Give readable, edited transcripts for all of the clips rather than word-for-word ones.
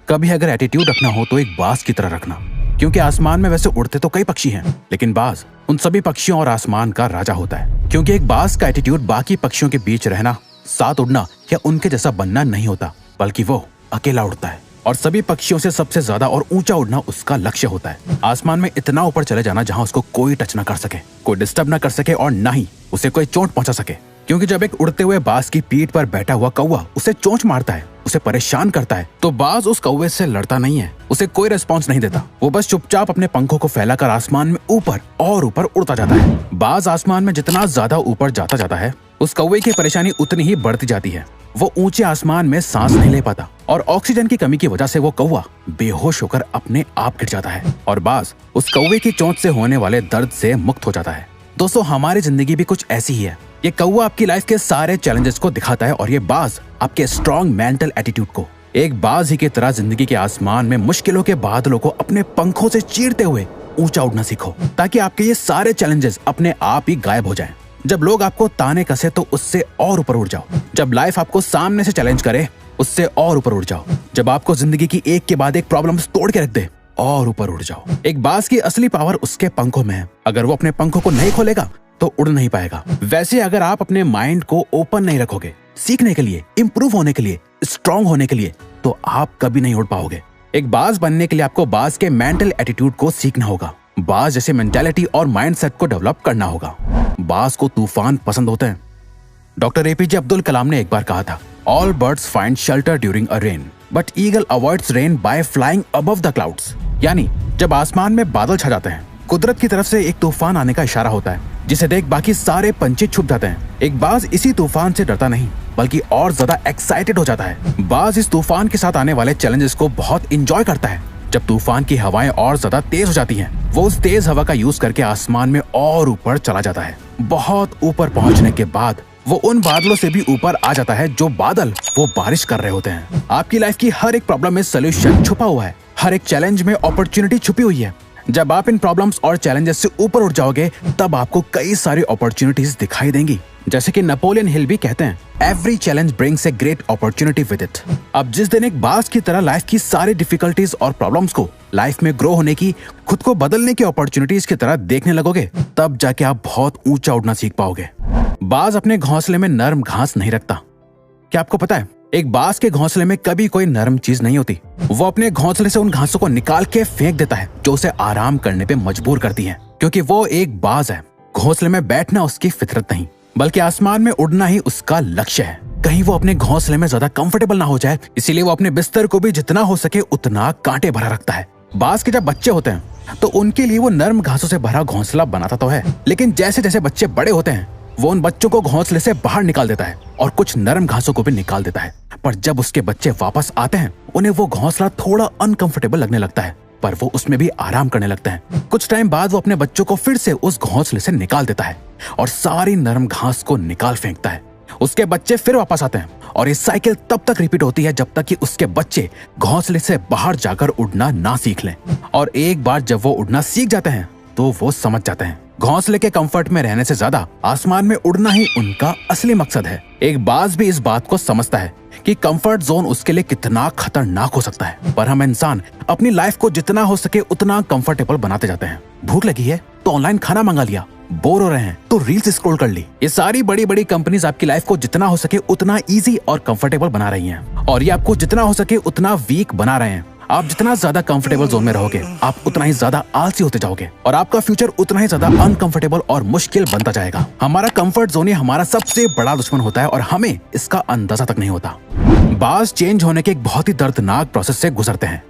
कभी अगर एटीट्यूड रखना हो तो एक बाज की तरह रखना, क्योंकि आसमान में वैसे उड़ते तो कई पक्षी हैं, लेकिन बाज उन सभी पक्षियों और आसमान का राजा होता है। क्योंकि एक बाज का एटीट्यूड बाकी पक्षियों के बीच रहना, साथ उड़ना या उनके जैसा बनना नहीं होता, बल्कि वो अकेला उड़ता है और सभी पक्षियों से सबसे ज्यादा और ऊंचा उड़ना उसका लक्ष्य होता है। आसमान में इतना ऊपर चले जाना जहां उसको कोई टच ना कर सके, कोई डिस्टर्ब ना कर सके और ना ही उसे कोई चोट पहुंचा सके। क्योंकि जब एक उड़ते हुए बाज की पीठ पर बैठा हुआ कौवा उसे चोंच मारता है, उसे परेशान करता है, तो बाज उस कौवे से लड़ता नहीं है, उसे कोई रिस्पॉन्स नहीं देता। वो बस चुपचाप अपने पंखों को फैलाकर आसमान में ऊपर और ऊपर उड़ता जाता है। बाज आसमान में जितना ज्यादा ऊपर जाता जाता है, उस कौवे की परेशानी उतनी ही बढ़ती जाती है। वो ऊंचे आसमान में सांस नहीं ले पाता और ऑक्सीजन की कमी की वजह से वो कौवा बेहोश होकर अपने आप गिर जाता है और बाज उस कौवे की चोंच से होने वाले दर्द से मुक्त हो जाता है। दोस्तों, हमारी जिंदगी भी कुछ ऐसी ही है। ये कौवा आपकी लाइफ के सारे चैलेंजेस को दिखाता है और ये बाज आपके स्ट्रॉन्ग मेंटल एटीट्यूड को। एक बाज ही की तरह जिंदगी के आसमान में मुश्किलों के बादलों को अपने पंखों से चीरते हुए ऊंचा उड़ना सीखो, ताकि आपके ये सारे चैलेंजेस अपने आप ही गायब हो जाएं। जब लोग आपको ताने कसे तो उससे और ऊपर उड़ जाओ। जब लाइफ आपको सामने से चैलेंज करे, उससे और ऊपर उड़ जाओ। जब आपको जिंदगी की एक के बाद एक प्रॉब्लम्स तोड़ के रख दे, और ऊपर उड़ जाओ। एक बाज की असली पावर उसके पंखों में है। अगर वो अपने पंखों को नहीं खोलेगा तो उड़ नहीं पाएगा। वैसे अगर आप अपने माइंड को ओपन नहीं रखोगे सीखने के लिए, इम्प्रूव होने के लिए, स्ट्रांग होने के लिए, तो आप कभी नहीं उड़ पाओगे। एक बाज बनने के लिए आपको बाज के मेंटल एटीट्यूड को सीखना होगा, बाज जैसे मेंटालिटी और माइंडसेट को डेवलप करना होगा। बाज को तूफान पसंद होते हैं। डॉक्टर एपीजे अब्दुल कलाम ने एक बार कहा था, all birds find shelter during a rain, but eagle avoids rain by flying above the clouds. यानी जब आसमान में बादल छा जाते हैं, कुदरत की तरफ से एक तूफान आने का इशारा होता है, जिसे देख बाकी सारे पंछी छुप जाते हैं। एक बाज इसी तूफान से डरता नहीं, बल्कि और ज्यादा एक्साइटेड हो जाता है। बाज इस तूफान के साथ आने वाले चैलेंजेस को बहुत इंजॉय करता है। जब तूफान की हवाएं और ज्यादा तेज हो जाती हैं, वो उस तेज हवा का यूज करके आसमान में और ऊपर चला जाता है। बहुत ऊपर पहुंचने के बाद वो उन बादलों से भी ऊपर आ जाता है जो बादल वो बारिश कर रहे होते हैं। आपकी लाइफ की हर एक प्रॉब्लम में सोल्यूशन छुपा हुआ है, हर एक चैलेंज में अपॉर्चुनिटी छुपी हुई है। जब आप इन प्रॉब्लम्स और चैलेंजेस से ऊपर उठ जाओगे, तब आपको कई सारी अपॉर्चुनिटीज दिखाई देंगी। जैसे कि नेपोलियन हिल भी कहते हैं, every challenge brings a great opportunity with it. अब जिस दिन एक बाज की तरह लाइफ की सारी डिफिकल्टीज और प्रॉब्लम्स को लाइफ में ग्रो होने की, खुद को बदलने की अपॉर्चुनिटीज की तरह देखने लगोगे, तब जाके आप बहुत ऊंचा उड़ना सीख पाओगे। बाज अपने घोंसले में नरम घास नहीं रखता। क्या आपको पता है, एक बाज के घोंसले में कभी कोई नरम चीज नहीं होती। वो अपने घोंसले से उन घासों को निकाल के फेंक देता है जो उसे आराम करने पे मजबूर करती है, क्योंकि वो एक बाज है। घोंसले में बैठना उसकी फितरत नहीं, बल्कि आसमान में उड़ना ही उसका लक्ष्य है। कहीं वो अपने घोंसले में ज्यादा कंफर्टेबल ना हो जाए, इसीलिए वो अपने बिस्तर को भी जितना हो सके उतना कांटे भरा रखता है। बाज के जब बच्चे होते हैं तो उनके लिए वो नरम घासों से भरा घोंसला बनाता तो है, लेकिन जैसे जैसे बच्चे बड़े होते हैं, वो उन बच्चों को घोंसले से बाहर निकाल देता है और कुछ नरम घासों को भी निकाल देता है। पर जब उसके बच्चे वापस आते हैं, उन्हें वो घोंसला थोड़ा अनकंफर्टेबल लगने लगता है, पर वो उसमें भी आराम करने लगते हैं। कुछ टाइम बाद वो अपने बच्चों को फिर से उस घोंसले से निकाल देता है और सारी नरम घास को निकाल फेंकता है। उसके बच्चे फिर वापस आते हैं और ये साइकिल तब तक रिपीट होती है जब तक कि उसके बच्चे घोंसले से बाहर जाकर उड़ना ना सीख लें। और एक बार जब वो उड़ना सीख जाते हैं तो वो समझ जाते हैं घोंसले के कंफर्ट में रहने से ज्यादा आसमान में उड़ना ही उनका असली मकसद है। एक बाज भी इस बात को समझता है कि कंफर्ट जोन उसके लिए कितना खतरनाक हो सकता है, पर हम इंसान अपनी लाइफ को जितना हो सके उतना कंफर्टेबल बनाते जाते हैं। भूख लगी है तो ऑनलाइन खाना मंगा लिया, बोर हो रहे हैं तो रील्स स्क्रॉल कर ली। ये सारी बड़ी बड़ी कंपनीज आपकी लाइफ को जितना हो सके उतना इजी और कंफर्टेबल बना रही हैं, और ये आपको जितना हो सके उतना वीक बना रहे हैं। आप जितना ज्यादा कंफर्टेबल जोन में रहोगे, आप उतना ही ज्यादा आलसी होते जाओगे और आपका फ्यूचर उतना ही ज्यादा अनकंफर्टेबल और मुश्किल बनता जाएगा। हमारा कंफर्ट जोन ही हमारा सबसे बड़ा दुश्मन होता है और हमें इसका अंदाजा तक नहीं होता। बाज चेंज होने के एक बहुत ही दर्दनाक प्रोसेस से गुजरते हैं।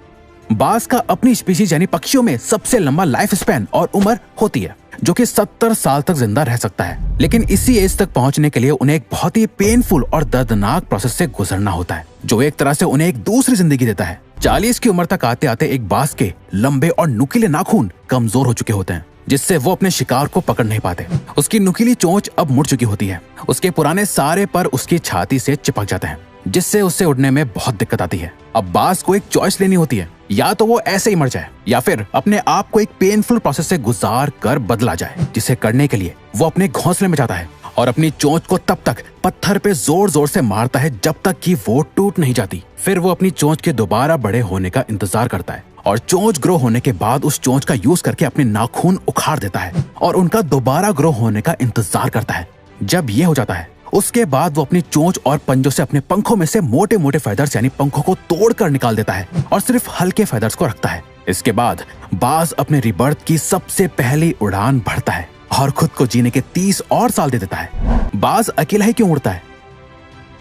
बाज का अपनी स्पीशीज यानी पक्षियों में सबसे लंबा लाइफ स्पैन और उम्र होती है, जो कि 70 साल तक जिंदा रह सकता है। लेकिन इसी एज तक पहुंचने के लिए उन्हें एक बहुत ही पेनफुल और दर्दनाक प्रोसेस से गुजरना होता है, जो एक तरह से उन्हें एक दूसरी जिंदगी देता है। 40 की उम्र तक आते आते एक बाज के लंबे और नुकीले नाखून कमजोर हो चुके होते हैं, जिससे वो अपने शिकार को पकड़ नहीं पाते। उसकी नुकीली चोंच अब मुड़ चुकी होती है, उसके पुराने सारे पर उसकी छाती से चिपक जाते हैं, जिससे उससे उड़ने में बहुत दिक्कत आती है। अब बाज को एक चॉइस लेनी होती है, या तो वो ऐसे ही मर जाए या फिर अपने आप को एक पेनफुल प्रोसेस से गुजार कर बदला जाए, जिसे करने के लिए वो अपने घोंसले में जाता है और अपनी चोंच को तब तक पत्थर पे जोर जोर से मारता है जब तक कि वो टूट नहीं जाती। फिर वो अपनी चोंच के दोबारा बड़े होने का इंतजार करता है और चोंच ग्रो होने के बाद उस चोंच का यूज करके अपने नाखून उखाड़ देता है और उनका दोबारा ग्रो होने का इंतजार करता है। जब ये हो जाता है उसके बाद वो अपनी चोंच और पंजों से अपने पंखों में से मोटे मोटे फेदर्स यानी पंखों को तोड़कर निकाल देता है और सिर्फ हल्के फेदर्स को रखता है। इसके बाद बाज अपने रिबर्थ की सबसे पहली उड़ान भरता है और खुद को जीने के 30 और साल दे देता है। बाज अकेला ही क्यों उड़ता है?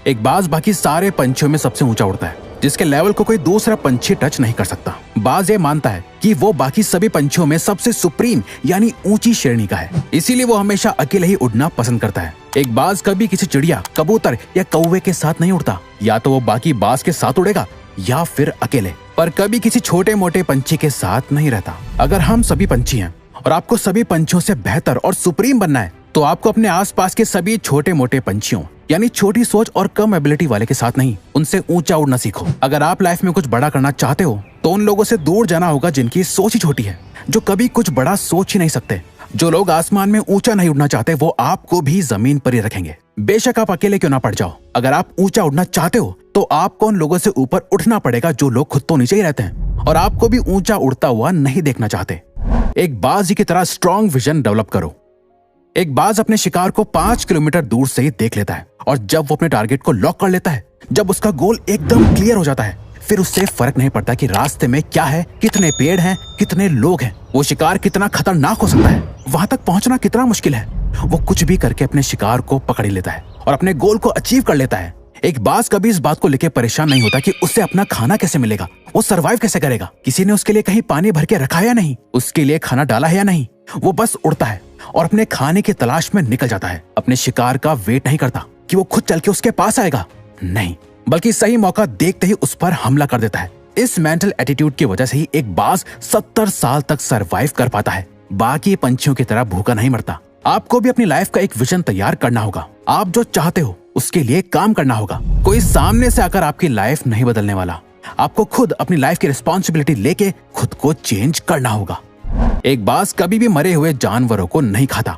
एक बाज बाकी सारे पंछियों में सबसे ऊंचा उड़ता है, जिसके लेवल को कोई दूसरा पंछी टच नहीं कर सकता। बाज ये मानता है कि वो बाकी सभी पंछियों में सबसे सुप्रीम यानी ऊंची श्रेणी का है, इसीलिए वो हमेशा अकेले ही उड़ना पसंद करता है। एक बाज कभी किसी चिड़िया, कबूतर या कौवे के साथ नहीं उड़ता, या तो वो बाकी बाज के साथ उड़ेगा या फिर अकेले, पर कभी किसी छोटे मोटे पंछी के साथ नहीं रहता। अगर हम सभी पंछी हैं और आपको सभी पंछियों से बेहतर और सुप्रीम बनना है तो आपको अपने आसपास के सभी छोटे मोटे पंछियों यानी छोटी सोच और कम एबिलिटी वाले के साथ नहीं, उनसे ऊंचा उड़ना सीखो। अगर आप लाइफ में कुछ बड़ा करना चाहते हो तो उन लोगों से दूर जाना होगा जिनकी सोच ही छोटी है, जो कभी कुछ बड़ा सोच ही नहीं सकते। जो लोग आसमान में ऊंचा नहीं उड़ना चाहते वो आपको भी जमीन पर ही रखेंगे, बेशक आप अकेले क्यों ना पड़ जाओ। अगर आप ऊंचा उड़ना चाहते हो तो आपको उन लोगों से ऊपर उठना पड़ेगा जो लोग खुद तो नीचे ही रहते हैं और आपको भी ऊंचा उड़ता हुआ नहीं देखना चाहते। एक बाज की तरह स्ट्रॉन्ग विजन डेवलप करो। एक बाज अपने शिकार को 5 किलोमीटर दूर से ही देख लेता है और जब वो अपने टारगेट को लॉक कर लेता है, जब उसका गोल एकदम क्लियर हो जाता है, फिर उससे फर्क नहीं पड़ता कि रास्ते में क्या है, कितने पेड़ हैं, कितने लोग हैं, वो शिकार कितना खतरनाक हो सकता है, वहां तक पहुंचना कितना मुश्किल है। वो कुछ भी करके अपने शिकार को पकड़ लेता है और अपने गोल को अचीव कर लेता है। एक बाज कभी इस बात को लेकर परेशान नहीं होता कि उसे अपना खाना कैसे मिलेगा, वो सरवाइव कैसे करेगा, किसी ने उसके लिए कहीं पानी भर के रखा है या नहीं, उसके लिए खाना डाला है या नहीं। वो बस उड़ता है और अपने खाने की तलाश में निकल जाता है। अपने शिकार का वेट नहीं करता कि वो खुद चल के उसके पास आएगा, नहीं, बल्कि सही मौका देखते ही उस पर हमला कर देता है। इस मेंटल एटीट्यूड की वजह से ही एक बाज 70 साल तक सरवाइव कर पाता है, बाकी पंछियों की तरह भूखा नहीं मरता। आपको भी अपनी लाइफ का एक विजन तैयार करना होगा। आप जो चाहते हो उसके लिए काम करना होगा। कोई सामने से आकर आपकी लाइफ नहीं बदलने वाला, आपको खुद अपनी लाइफ की रिस्पॉन्सिबिलिटी लेके खुद को चेंज करना होगा। एक बाज कभी भी मरे हुए जानवरों को नहीं खाता।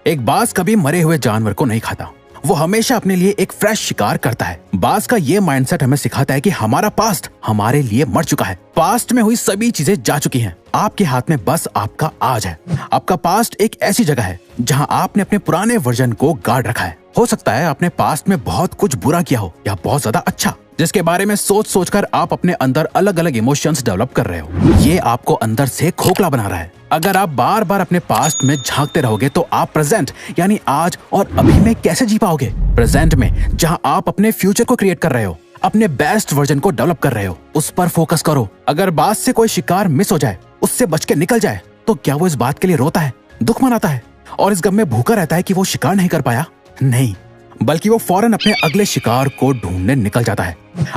एक बाज कभी मरे हुए जानवर को नहीं खाता, वो हमेशा अपने लिए एक फ्रेश शिकार करता है। बाज का ये माइंडसेट हमें सिखाता है कि हमारा पास्ट हमारे लिए मर चुका है, पास्ट में हुई सभी चीजें जा चुकी हैं, आपके हाथ में बस आपका आज है। आपका पास्ट एक ऐसी जगह है जहां आपने अपने पुराने वर्जन को गार्ड रखा है। हो सकता है आपने पास्ट में बहुत कुछ बुरा किया हो या बहुत ज्यादा अच्छा, जिसके बारे में सोच सोचकर आप अपने अंदर अलग अलग इमोशंस डेवलप कर रहे हो। ये आपको अंदर से खोखला बना रहा है। अगर आप बार बार अपने पास्ट में झांकते रहोगे तो आप प्रेजेंट यानी आज और अभी में कैसे जी पाओगे? प्रेजेंट में जहां आप अपने फ्यूचर को क्रिएट कर रहे हो, अपने बेस्ट वर्जन को डेवलप कर रहे हो, उस पर फोकस करो। अगर बाज से कोई शिकार मिस हो जाए, उससे बच के निकल जाए, तो क्या वो इस बात के लिए रोता है, दुख मनाता है और इस गम में भूखा रहता है कि वो शिकार नहीं कर पाया? नहीं, बल्कि वो फौरन अपने अगले शिकार को ढूंढने निकल जाता है।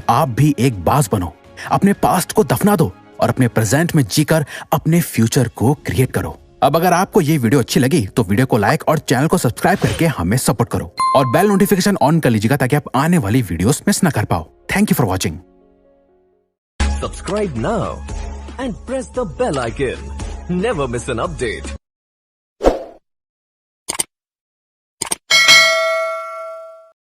आप भी एक बाज बनो, अपने पास्ट को दफना दो और अपने प्रेजेंट में जीकर अपने फ्यूचर को क्रिएट करो। अब अगर आपको ये वीडियो अच्छी लगी तो वीडियो को लाइक और चैनल को सब्सक्राइब करके हमें सपोर्ट करो और बेल नोटिफिकेशन ऑन कर लीजिएगा ताकि आप आने वाली वीडियोस मिस ना कर पाओ। Thank you for watching. Subscribe now and press the bell icon. Never miss an update.